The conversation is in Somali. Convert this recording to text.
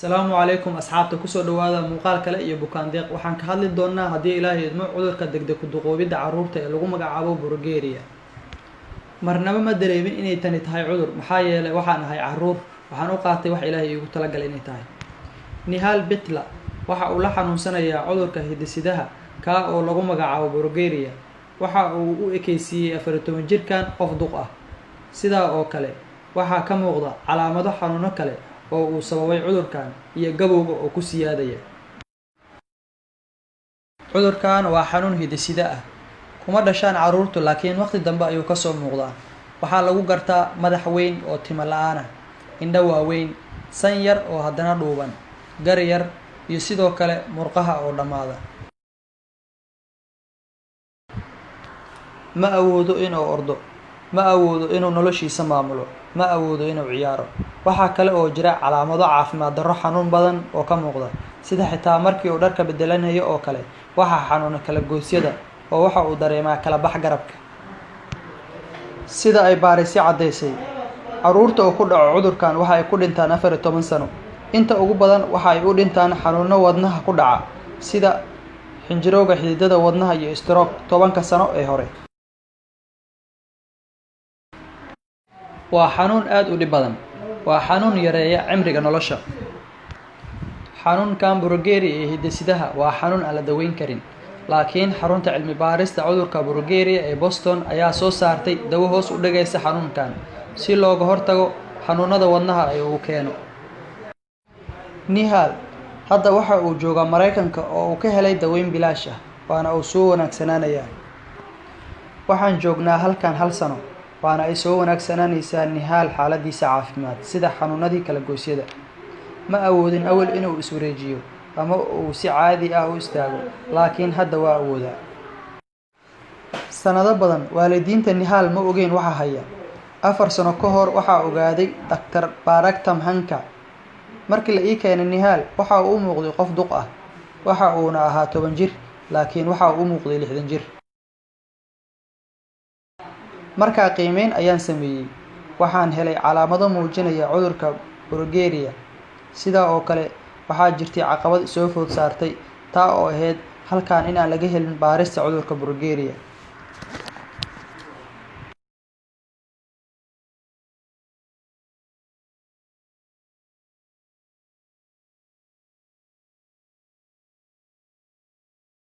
Asalaamu calaykum asxaabta kusoo dhawaada muuqaal kale iyo bukaan deeq. Waxaan ka hadli doonaa haddii Ilaahay idmo cudurka degdeg ku duqoobidda carruurta ee lagu magacaabo Progeria. Marnaba ma dareemin inay tani tahay cudur maxaa yeelay waxaan ahay carruur, waxaan u qaatay wax Ilaahay iigu talagalay inay tahay. Nihal Bitla waxa uu la xanuunsanayaa cudurka hidde-sidaha ka oo lagu magacaabo Progeria. Waxa uu u ekaysiiyey 14 jirkan qof duq ah. Sidaa oo kale waxaa ka muuqda calaamado xanuuno kale oo uu sababay cudurkan iyo gabowga oo ku siyaadaya. Cudurkan waa xanuun hidde-side ah, kuma dhashaan carruurtu laakiin waqti dambe ayuu ka soo muuqdaa. Waxaa lagu gartaa madax weyn oo timo la'aan ah, indho waaweyn, san yar oo haddana dhuuban, gar yar, iyo sidoo kale murqaha oo dhammaada. Ma awoodo inuu ordo, ma awoodo inuu noloshiisa maamulo, ma awoodo inuu ciyaaro. Waxaa kale oo jira calaamado caafimaad darro xanuun badan oo ka muuqda, sida xitaa markii uu dharka bedelanayo oo kale. Waxaa xanuuna kala goosyada oo waxa uu dareemaa kala bax garabka. Sida ay baarisyo caddaysay, carruurta oo ku dhaco cudurkan waxa ay ku dhintaan 14 sano. Inta ugu badan waxa ay u dhintaan xanuuno wadnaha ku dhaca sida xinjirowga xididada wadnaha iyo stroke 10 sano ee hore. Waa xanuun aad u dhib badan. Waa xanuun yareeya cimriga nolosha. Xanuunkan Progeria ee hidde-sidaha waa xanuun aan la daweyn karin. Laakiin xarunta cilmi baarista cudurka Progeria ee Boston ayaa soo saartay dawo hoos u dhigaysa xanuunkan si looga hortago xanuunada wadnaha ee uu keeno. Nihal hadda waxa uu joogaa Mareykanka oo uu ka helay daweyn bilaash ah, waana uu soo wanaagsanaanayaa. Waxaan joognaa halkan 1 sano, waana ay soo wanaagsananaysaa Nihal xaaladiisa caafimaad sida xanuunadii kala goosyada. Ma awoodin awal inuu iswareejiyo ama uu si caadi ah u istaago, laakiin hadda waa awoodaa. Sanado badan waalidiinta Nihal ma ogeyn waxa haya. 4 sano ka hor waxaa ogaaday Dr. Baraktam Hanka. Markii la ii keenay Nihal waxa uu u muuqday qof duq ah. Waxa uuna ahaa 10 jir, laakiin waxa uu u muuqday 60 jir. Markaa qiimeyn ayaan sameeyay, waxaan helay calaamado muujinaya cudurka Progeria. Sidaa oo kale waxaa jirtay caqabad soo food saartay taa oo ahayd halkan in aan laga helin baarista cudurka Progeria.